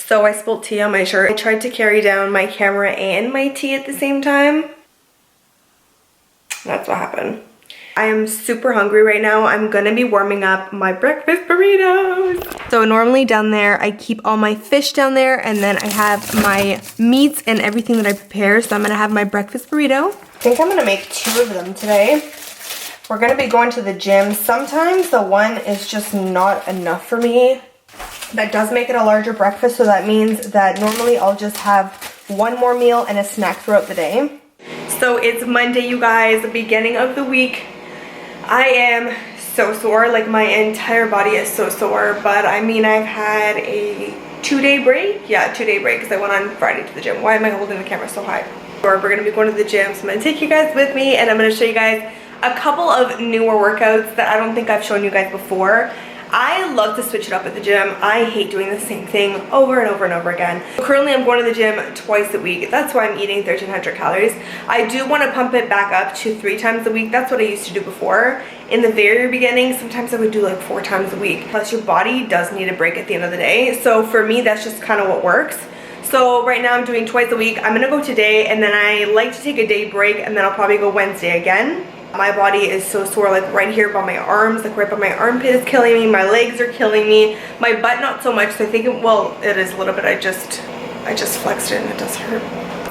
So I spilled tea on my shirt. I tried to carry down my camera and my tea at the same time. That's what happened. I am super hungry right now. I'm gonna be warming up my breakfast burritos. So normally down there, I keep all my fish down there, and then I have my meats and everything that I prepare. So I'm gonna have my breakfast burrito. I think I'm gonna make 2 of them today. We're gonna be going to the gym. Sometimes the one is just not enough for me. That does make it a larger breakfast, so that means that normally I'll just have 1 more meal and a snack throughout the day. So it's Monday, you guys, the beginning of the week. I am so sore, like my entire body is so sore, but I mean, I've had a 2-day break. Yeah, 2-day break, because I went on Friday to the gym. Why am I holding the camera so high? We're gonna be going to the gym, so I'm gonna take you guys with me, and I'm gonna show you guys a couple of newer workouts that I don't think I've shown you guys before. I love to switch it up at the gym. I hate doing the same thing over and over and over again. Currently, I'm going to the gym twice a week. That's why I'm eating 1,300 calories. I do want to pump it back up to 3 times a week. That's what I used to do before. In the very beginning, sometimes I would do like 4 times a week. Plus, your body does need a break at the end of the day. So for me, that's just kind of what works. So right now I'm doing twice a week. I'm gonna go today, and then I like to take a day break, and then I'll probably go Wednesday again. My body is so sore, like right here by my arms, like right by my armpit is killing me. My legs are killing me. My butt not so much, so I think, well, it is a little bit. I just flexed it and it does hurt.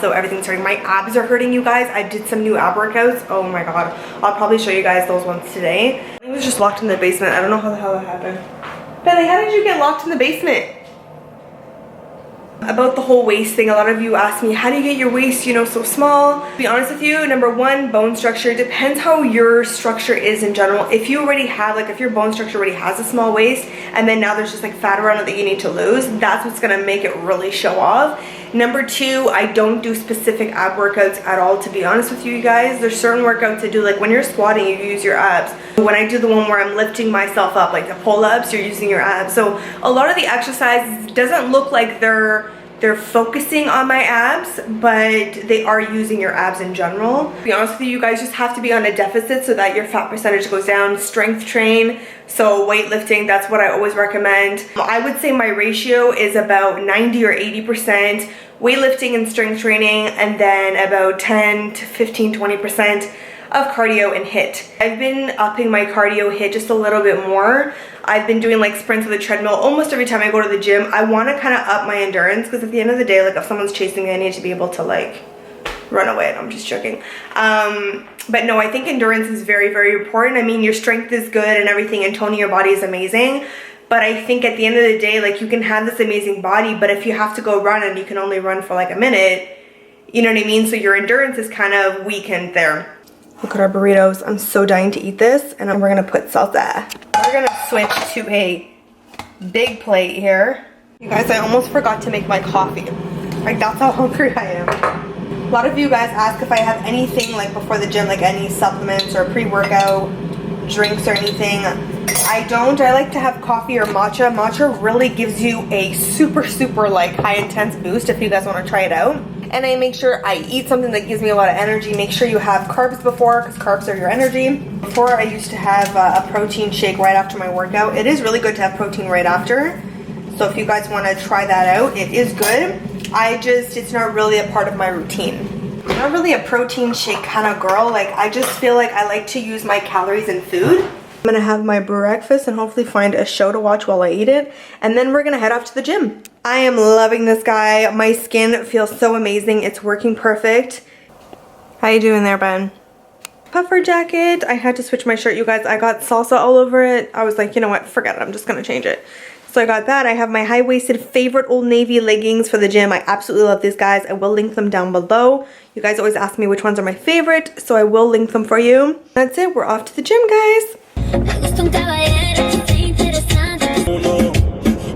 So everything's hurting. My abs are hurting, you guys. I did some new ab workouts. Oh my god. I'll probably show you guys those ones today. I was just locked in the basement. I don't know how the hell that happened. Bailey, how did you get locked in the basement? About the whole waist thing, a lot of you ask me, how do you get your waist, you know, so small? To be honest with you, number 1, bone structure. Depends how your structure is in general. If you already have, like if your bone structure already has a small waist, and then now there's just like fat around it that you need to lose, that's what's gonna make it really show off. Number 2, I don't do specific ab workouts at all, to be honest with you guys. There's certain workouts to do, like when you're squatting, you use your abs. When I do the one where I'm lifting myself up, like the pull-ups, you're using your abs. So a lot of the exercises doesn't look like they're focusing on my abs, but they are using your abs in general. To be honest with you, you guys just have to be on a deficit so that your fat percentage goes down. Strength train, so weightlifting, that's what I always recommend. I would say my ratio is about 90 or 80% weightlifting and strength training, and then about 10 to 15, 20% of cardio and HIIT. I've been upping my cardio HIIT just a little bit more. I've been doing like sprints with a treadmill almost every time I go to the gym. I want to kind of up my endurance, because at the end of the day, like if someone's chasing me, I need to be able to like run away. I'm just joking. But no, I think endurance is very, very important. I mean, your strength is good and everything, and toning your body is amazing. But I think at the end of the day, like you can have this amazing body, but if you have to go run and you can only run for like a minute, you know what I mean? So your endurance is kind of weakened there. Look at our burritos. I'm so dying to eat this, and we're gonna put salsa. We're gonna switch to a big plate here. You guys, I almost forgot to make my coffee. Like, that's how hungry I am. A lot of you guys ask if I have anything like before the gym, like any supplements or pre-workout drinks or anything. I don't. I like to have coffee or matcha. Matcha really gives you a super like high intense boost if you guys want to try it out. And I make sure I eat something that gives me a lot of energy. Make sure you have carbs before, because carbs are your energy. Before, I used to have a protein shake right after my workout. It is really good to have protein right after. So if you guys want to try that out, it is good. It's not really a part of my routine. I'm not really a protein shake kind of girl. Like, I just feel like I like to use my calories in food. I'm gonna have my breakfast and hopefully find a show to watch while I eat it, and then we're gonna head off to the gym. I am loving this guy. My skin feels so amazing. It's working perfect. How you doing there, Ben? Puffer jacket. I had to switch my shirt, you guys. I got salsa all over it. I was like, you know what, forget it, I'm just gonna change it. So I got that. I have my high-waisted favorite Old Navy leggings for the gym. I absolutely love these guys. I will link them down below. You guys always ask me which ones are my favorite, so I will link them for you. That's it. We're off to the gym, guys.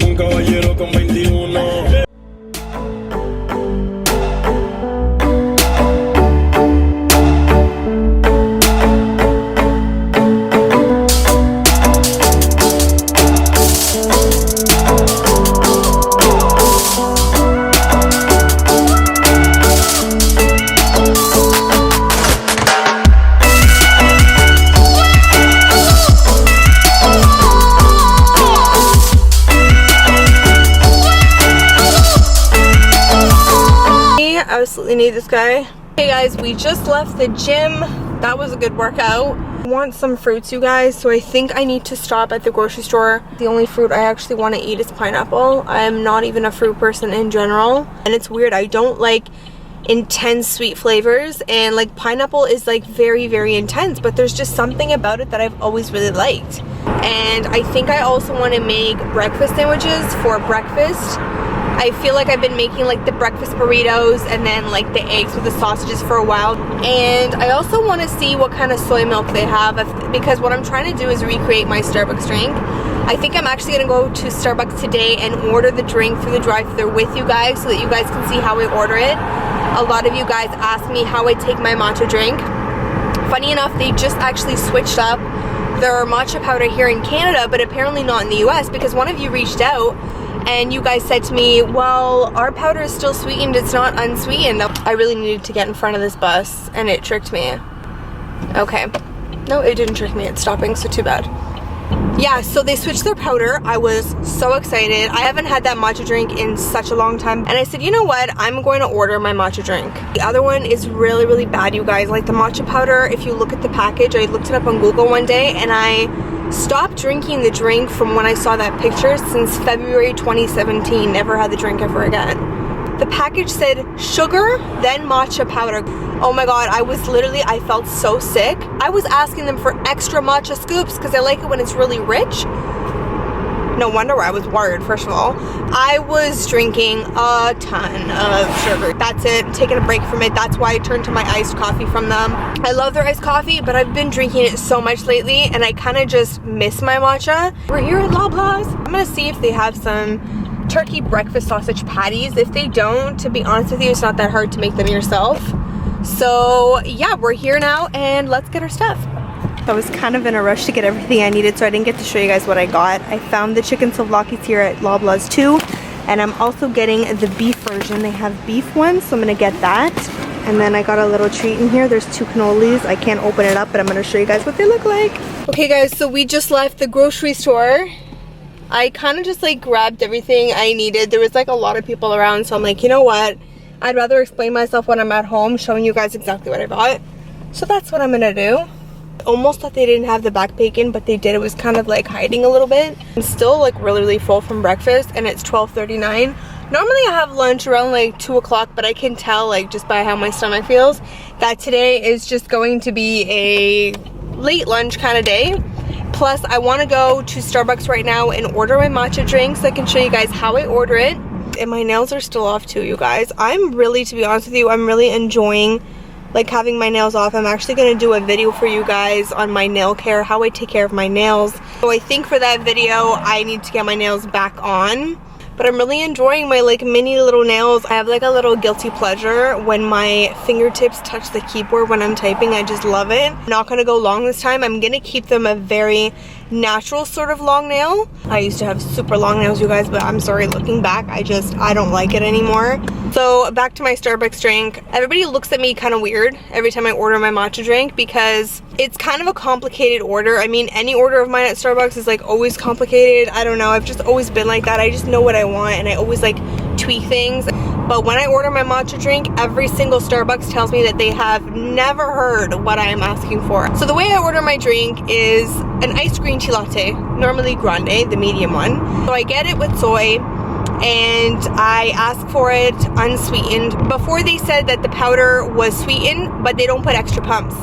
Un caballero con 21. absolutely need this guy. Hey guys, we just left the gym. That was a good workout. I want some fruits, you guys, so I think I need to stop at the grocery store. The only fruit I actually want to eat is pineapple. I am not even a fruit person in general, and it's weird. I don't like intense sweet flavors, and like pineapple is like very, very intense, but there's just something about it that I've always really liked. And I think I also want to make breakfast sandwiches for breakfast. I feel like I've been making like the breakfast burritos and then like the eggs with the sausages for a while. And I also want to see what kind of soy milk they have, because what I'm trying to do is recreate my Starbucks drink. I think I'm actually going to go to Starbucks today and order the drink through the drive-thru with you guys so that you guys can see how I order it. A lot of you guys ask me how I take my matcha drink. Funny enough, they just actually switched up their matcha powder here in Canada, but apparently not in the US, because one of you reached out and you guys said to me, well, our powder is still sweetened, it's not unsweetened. I really needed to get in front of this bus and it tricked me. Okay. No, it didn't trick me, it's stopping, so too bad. Yeah, so they switched their powder. I was so excited. I haven't had that matcha drink in such a long time. And I said, you know what? I'm going to order my matcha drink. The other one is really, really bad, you guys. Like the matcha powder, if you look at the package, I looked it up on Google one day and I stopped drinking the drink from when I saw that picture since February 2017. Never had the drink ever again. The package said sugar, then matcha powder. Oh my god, I felt so sick. I was asking them for extra matcha scoops because I like it when it's really rich. No wonder I was worried, first of all. I was drinking a ton of sugar. That's it, taking a break from it. That's why I turned to my iced coffee from them. I love their iced coffee, but I've been drinking it so much lately and I kind of just miss my matcha. We're here at Loblaws. I'm gonna see if they have some turkey breakfast sausage patties. If they don't, to be honest with you, it's not that hard to make them yourself. So yeah, we're here now and let's get our stuff. I was kind of in a rush to get everything I needed, so I didn't get to show you guys what I got. I found the chicken souvlaki's here at Loblaws too, and I'm also getting the beef version. They have beef ones, so I'm gonna get that. And then I got a little treat in here. There's 2 cannolis. I can't open it up, but I'm gonna show you guys what they look like. Okay guys, so we just left the grocery store. I kind of just like grabbed everything I needed. There was like a lot of people around, so I'm like, you know what? I'd rather explain myself when I'm at home, showing you guys exactly what I bought. So that's what I'm gonna do. Almost thought they didn't have the back bacon, but they did. It was kind of like hiding a little bit. I'm still like really, really full from breakfast and it's 12:39. Normally I have lunch around like 2 o'clock, but I can tell like just by how my stomach feels that today is just going to be a late lunch kind of day. Plus, I want to go to Starbucks right now and order my matcha drink so I can show you guys how I order it. And my nails are still off too, you guys. I'm really, to be honest with you, I'm really enjoying like having my nails off. I'm actually going to do a video for you guys on my nail care, how I take care of my nails. So I think for that video, I need to get my nails back on. But I'm really enjoying my like mini little nails. I have like a little guilty pleasure when my fingertips touch the keyboard when I'm typing. I just love it. Not gonna go long this time. I'm gonna keep them a very natural sort of long nail. I used to have super long nails, you guys, but I'm sorry, looking back, I don't like it anymore. So back to my Starbucks drink. Everybody looks at me kind of weird every time I order my matcha drink because it's kind of a complicated order. I mean, any order of mine at Starbucks is like always complicated. I don't know, I've just always been like that. I just know what I want and I always like tweak things. But when I order my matcha drink, every single Starbucks tells me that they have never heard what I am asking for. So the way I order my drink is an iced green tea latte, normally Grande, the medium one. So I get it with soy and I ask for it unsweetened. Before they said that the powder was sweetened, but they don't put extra pumps.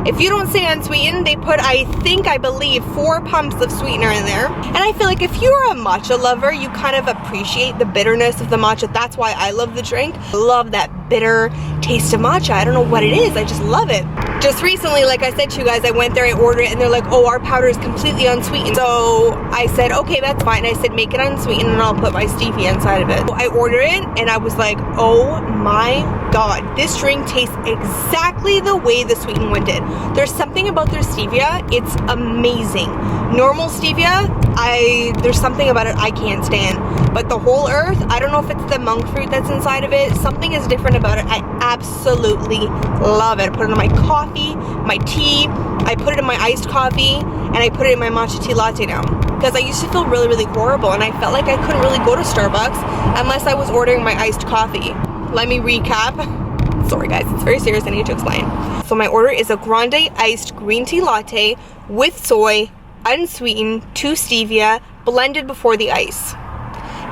If you don't say unsweetened, they put, I believe, 4 pumps of sweetener in there. And I feel like if you're a matcha lover, you kind of appreciate the bitterness of the matcha. That's why I love the drink. I love that bitter taste of matcha. I don't know what it is, I just love it. Just recently, like I said to you guys, I went there, I ordered it, and they're like, oh, our powder is completely unsweetened. So I said, okay, that's fine. I said, make it unsweetened and I'll put my stevia inside of it. So I ordered it and I was like, oh my god, this drink tastes exactly the way the sweetened one did. There's something about their stevia, it's amazing. Normal stevia, there's something about it I can't stand. But the whole earth, I don't know if it's the monk fruit that's inside of it, something is different about it. I absolutely love it. I put it in my coffee, my tea, I put it in my iced coffee, and I put it in my matcha tea latte now. Because I used to feel really, really horrible and I felt like I couldn't really go to Starbucks unless I was ordering my iced coffee. let me recap. Sorry guys, it's very serious, I need to explain. So my order is a grande iced green tea latte with soy, unsweetened, 2 stevia, blended before the ice.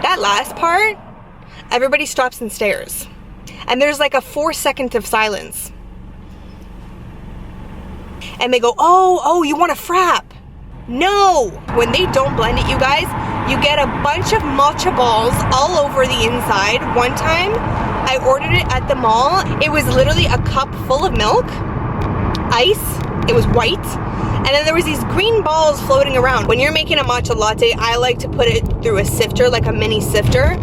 That last part, everybody stops and stares. And there's like a 4 seconds of silence. And they go, oh, you want a frap? No! When they don't blend it, you guys, you get a bunch of matcha balls all over the inside. One time, I ordered it at the mall. It was literally a cup full of milk, ice, it was white, and then there was these green balls floating around. When you're making a matcha latte, I like to put it through a sifter, like a mini sifter,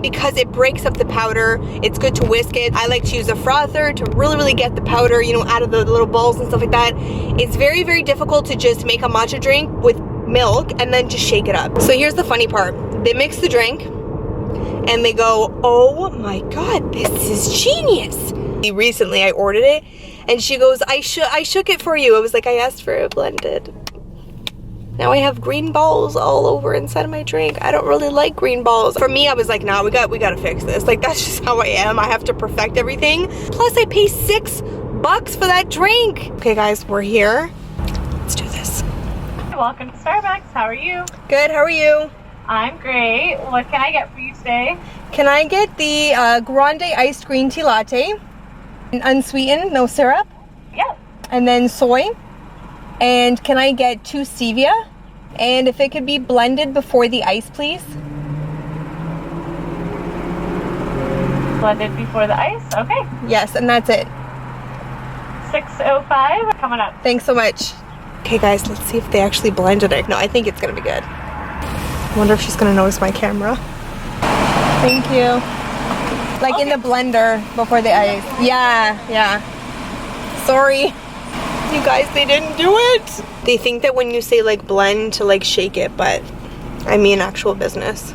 because it breaks up the powder. It's good to whisk it. I like to use a frother to really get the powder, you know, out of the little balls and stuff like that. It's very difficult to just make a matcha drink with milk and then just shake it up. So here's the funny part. They mix the drink and they go, oh my god, this is genius. Recently I ordered it and she goes, I shook it for you. I was like, I asked for it blended. Now I have green balls all over inside of my drink. I don't really like green balls. For me, I was like, nah, we gotta fix this. Like, that's just how I am. I have to perfect everything. Plus, I pay $6 for that drink. Okay, guys, we're here. Let's do this. Welcome to Starbucks. How are you? Good, how are you? I'm great. What can I get for you today? Can I get the grande iced green tea latte? Unsweetened, no syrup? Yep. And then soy? And can I get 2 stevia? And if it could be blended before the ice, please. Blended before the ice? Okay. Yes, and that's it. 6:05 coming up. Thanks so much. Okay guys, let's see if they actually blended it. No, I think it's gonna be good. I wonder if she's gonna notice my camera. Thank you. Like in the blender before the ice. Yeah. Sorry. You guys, they didn't do it. They think that when you say like blend to like shake it, but I mean actual business.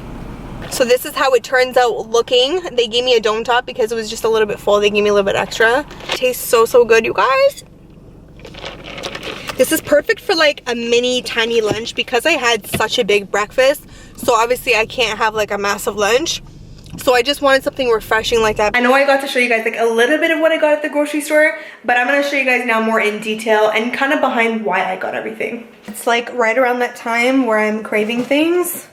So this is how it turns out looking. They gave me a dome top because it was just a little bit full. They gave me a little bit extra. It tastes so good, you guys. This is perfect for like a mini tiny lunch because I had such a big breakfast. So obviously I can't have like a massive lunch. So I just wanted something refreshing like that. I know I got to show you guys like a little bit of what I got at the grocery store, but I'm gonna show you guys now more in detail and kind of behind why I got everything. It's like right around that time where I'm craving things.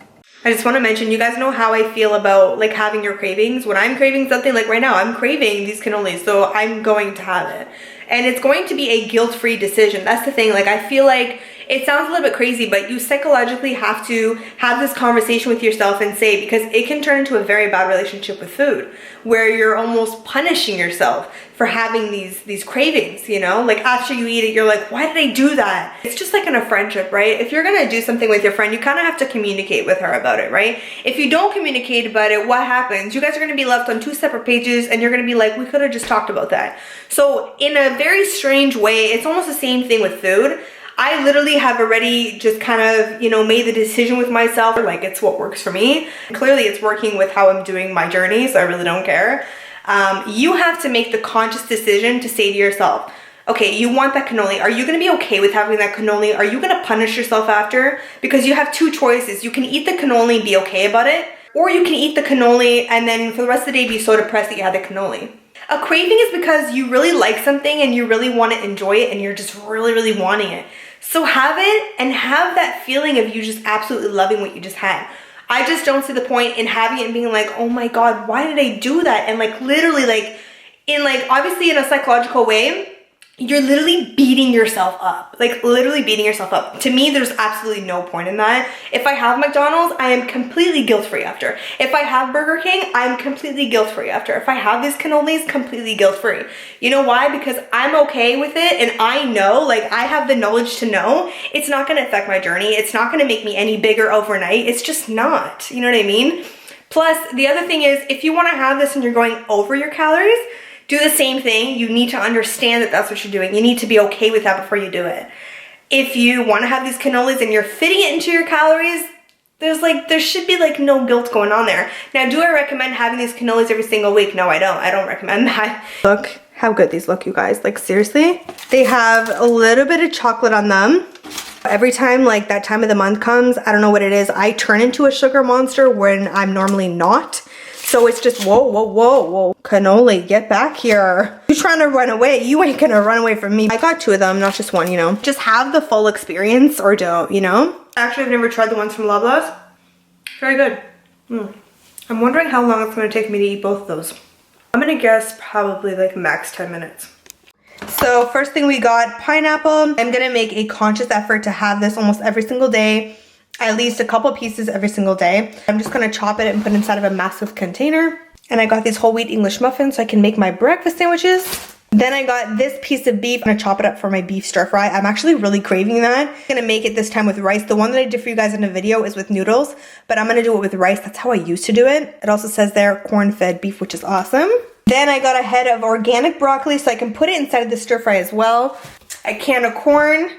I just want to mention, you guys know how I feel about like having your cravings. When I'm craving something, like right now, I'm craving these cannolis, so I'm going to have it. And it's going to be a guilt-free decision. That's the thing. Like, I feel like it sounds a little bit crazy, but you psychologically have to have this conversation with yourself and say, because it can turn into a very bad relationship with food, where you're almost punishing yourself for having these cravings, you know? Like after you eat it, you're like, why did I do that? It's just like in a friendship, right? If you're gonna do something with your friend, you kind of have to communicate with her about it, right? If you don't communicate about it, what happens? You guys are gonna be left on 2 separate pages and you're gonna be like, we could have just talked about that. So in a very strange way, it's almost the same thing with food. I literally have already just kind of, you know, made the decision with myself, like it's what works for me. Clearly it's working with how I'm doing my journey, so I really don't care. You have to make the conscious decision to say to yourself, okay, you want that cannoli. Are you gonna be okay with having that cannoli? Are you gonna punish yourself after? Because you have 2 choices. You can eat the cannoli and be okay about it, or you can eat the cannoli and then for the rest of the day be so depressed that you had the cannoli. A craving is because you really like something and you really want to enjoy it and you're just really wanting it. So have it and have that feeling of you just absolutely loving what you just had. I just don't see the point in having it and being like, oh my God, why did I do that? And like literally like, in like, obviously in a psychological way, you're literally beating yourself up. Like literally beating yourself up. To me, there's absolutely no point in that. If I have McDonald's, I am completely guilt-free after. If I have Burger King, I'm completely guilt-free after. If I have these cannolis, completely guilt-free. You know why? Because I'm okay with it and I know, like I have the knowledge to know it's not gonna affect my journey. It's not gonna make me any bigger overnight. It's just not, you know what I mean? Plus, the other thing is, if you wanna have this and you're going over your calories, do the same thing. You need to understand that that's what you're doing. You need to be okay with that before you do it. If you want to have these cannolis and you're fitting it into your calories, there should be like no guilt going on there. Now, do I recommend having these cannolis every single week? No, I don't. I don't recommend that. Look how good these look, you guys. Like seriously, they have a little bit of chocolate on them. Every time like that time of the month comes, I don't know what it is, I turn into a sugar monster when I'm normally not. So it's just, whoa, whoa, whoa, whoa. Cannoli, get back here. You're trying to run away. You ain't gonna run away from me. I got 2 of them, not just 1, you know. Just have the full experience or don't, you know. Actually, I've never tried the ones from Loblaws. Very good. I'm wondering how long it's gonna take me to eat both of those. I'm gonna guess probably like max 10 minutes. So first thing we got, pineapple. I'm gonna make a conscious effort to have this almost every single day. At least a couple pieces every single day. I'm just gonna chop it and put it inside of a massive container. And I got these whole wheat English muffins so I can make my breakfast sandwiches. Then I got this piece of beef. I'm gonna chop it up for my beef stir fry. I'm actually really craving that. I'm gonna make it this time with rice. The one that I did for you guys in the video is with noodles, but I'm gonna do it with rice. That's how I used to do it. It also says there corn-fed beef, which is awesome. Then I got a head of organic broccoli so I can put it inside of the stir fry as well. A can of corn.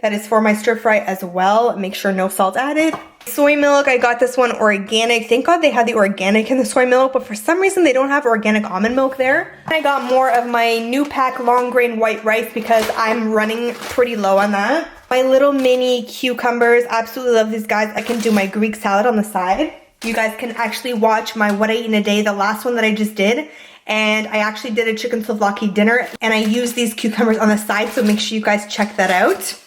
That is for my stir fry as well. Make sure no salt added. Soy milk, I got this one organic. Thank God they had the organic in the soy milk, but for some reason they don't have organic almond milk there. I got more of my new pack long grain white rice because I'm running pretty low on that. My little mini cucumbers, absolutely love these guys. I can do my Greek salad on the side. You guys can actually watch my what I eat in a day, the last one that I just did. And I actually did a chicken souvlaki dinner and I used these cucumbers on the side, so make sure you guys check that out.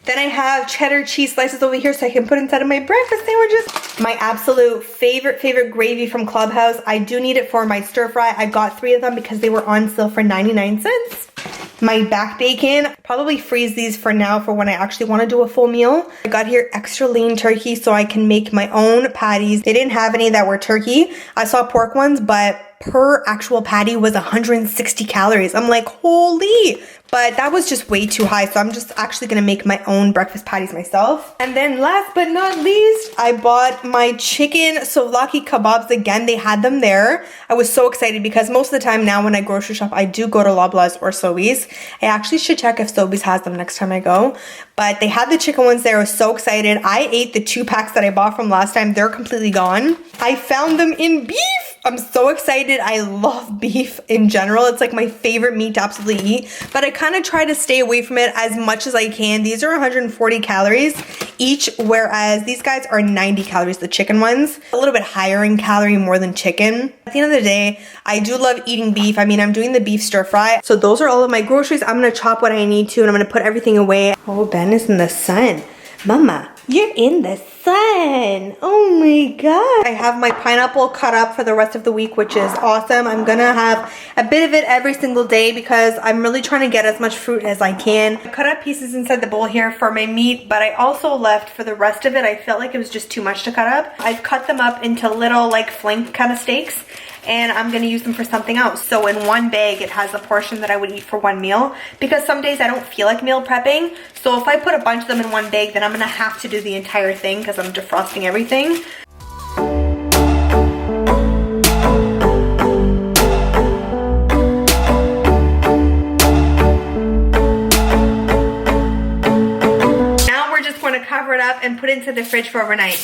Then I have cheddar cheese slices over here so I can put inside of my breakfast sandwiches. My absolute favorite gravy from Clubhouse. I do need it for my stir fry. I got 3 of them because they were on sale for 99 cents. My back bacon, probably freeze these for now for when I actually want to do a full meal. I got here extra lean turkey so I can make my own patties. They didn't have any that were turkey. I saw pork ones, but per actual patty was 160 calories. I'm like, holy, but that was just way too high. So I'm just actually gonna make my own breakfast patties myself. And then last but not least, I bought my chicken souvlaki kebabs again. They had them there. I was so excited because most of the time now when I grocery shop, I do go to Loblaws or Sobeys. I actually should check if Sobeys has them next time I go. But they had the chicken ones there. I was so excited. I ate the 2 packs that I bought from last time. They're completely gone. I found them in beef. I'm so excited. I love beef in general. It's like my favorite meat to absolutely eat, but I kind of try to stay away from it as much as I can. These are 140 calories each, whereas these guys are 90 calories, the chicken ones. A little bit higher in calorie more than chicken. At the end of the day, I do love eating beef. I mean, I'm doing the beef stir fry. So those are all of my groceries. I'm gonna chop what I need to and I'm gonna put everything away. Oh, Ben is in the sun. Mama, you're in the sun. Oh my God. I have my pineapple cut up for the rest of the week, which is awesome. I'm gonna have a bit of it every single day because I'm really trying to get as much fruit as I can. I cut up pieces inside the bowl here for my meat, but I also left for the rest of it. I felt like it was just too much to cut up. I've cut them up into little like flank kind of steaks, and I'm gonna use them for something else. So in one bag, it has a portion that I would eat for one meal because some days I don't feel like meal prepping. So if I put a bunch of them in one bag, then I'm gonna have to do the entire thing because I'm defrosting everything. Now we're just gonna cover it up and put it into the fridge for overnight.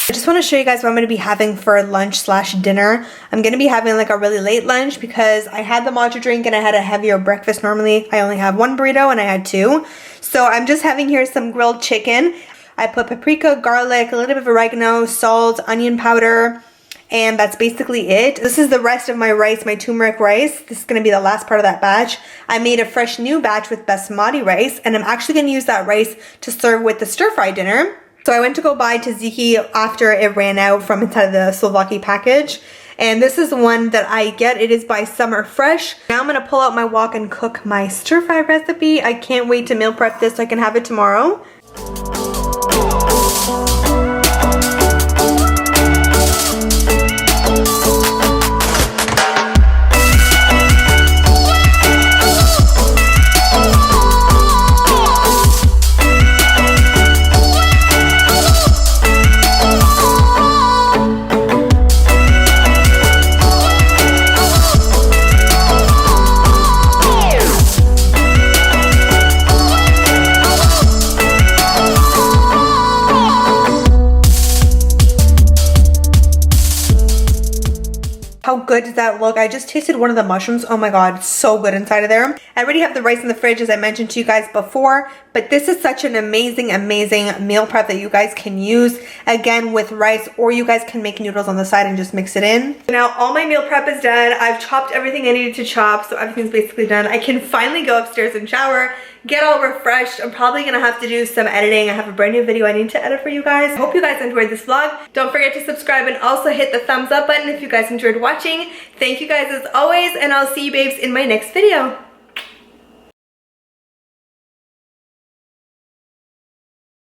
I just want to show you guys what I'm going to be having for lunch slash dinner. I'm going to be having like a really late lunch because I had the matcha drink and I had a heavier breakfast. Normally I only have 1 burrito and I had 2. So I'm just having here some grilled chicken. I put paprika, garlic, a little bit of oregano, salt, onion powder, and that's basically it. This is the rest of my rice, my turmeric rice. This is going to be the last part of that batch. I made a fresh new batch with basmati rice and I'm actually going to use that rice to serve with the stir fry dinner. So I went to go buy tzatziki after it ran out from inside of the souvlaki package. And this is the one that I get. It is by Summer Fresh. Now I'm going to pull out my wok and cook my stir fry recipe. I can't wait to meal prep this so I can have it tomorrow. How good does that look? I just tasted one of the mushrooms. Oh my god, so good inside of there. I already have the rice in the fridge, as I mentioned to you guys before, but this is such an amazing, amazing meal prep that you guys can use, again, with rice, or you guys can make noodles on the side and just mix it in. Now, all my meal prep is done. I've chopped everything I needed to chop, so everything's basically done. I can finally go upstairs and shower, get all refreshed. I'm probably gonna have to do some editing. I have a brand new video I need to edit for you guys. I hope you guys enjoyed this vlog. Don't forget to subscribe and also hit the thumbs up button if you guys enjoyed watching. Thank you guys as always, and I'll see you babes in my next video.